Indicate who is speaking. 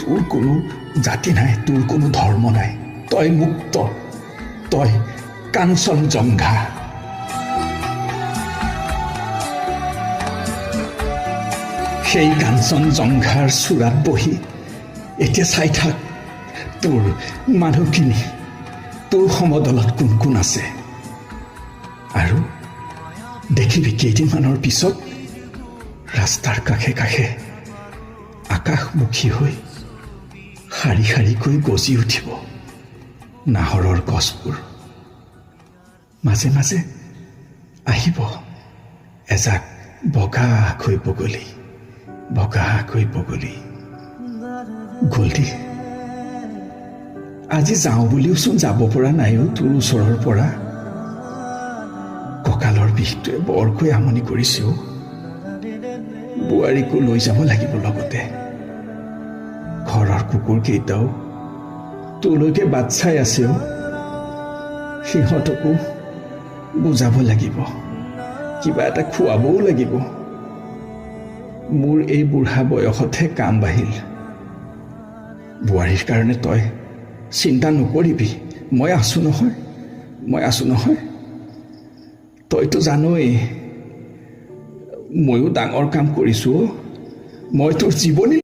Speaker 1: তোৰ কোনো জাতি নাই, তোৰ কোনো ধৰ্ম নাই, তই মুক্ত, তই কাঞ্চনজংঘা। সেই কাঞ্চনজংঘাৰ চূড়াত বহি এতিয়া চাই থাক তোৰ মানুহখিনি, তোৰ সমদলত কোন কোন আছে। আৰু দেখিবি কেইদিনমানৰ পিছত ৰাস্তাৰ কাষে কাষে আকাশমুখী হৈ শাৰী শাৰীকৈ গজি উঠিব নাহৰৰ গছবোৰ। মাজে মাজে আহিব এজাক বগাকৈ বগলী, বগাকৈ বগলী। গ'লদি, আজি যাওঁ বুলিওচোন যাব পৰা নাইও তোৰ ওচৰৰ পৰা। কঁকালৰ বিষটোৱে বৰকৈ আমনি কৰিছেও। বোৱাৰীকো লৈ যাব লাগিব লগতে। ঘৰৰ কুকুৰকেইটাও তোলৈকে বাট চাই আছেও। সিহঁতকো বুজাব লাগিব, কিবা এটা খুৱাবও লাগিব। মোৰ এই বুঢ়া বয়সতহে কাম বাঢ়িল। বোৱাৰীৰ কাৰণে তই চিন্তা নকৰিবি, মই আছো নহয়, মই আছো নহয়। তইতো জানই ময়ো ডাঙৰ কাম কৰিছো। মই তোৰ জীৱনী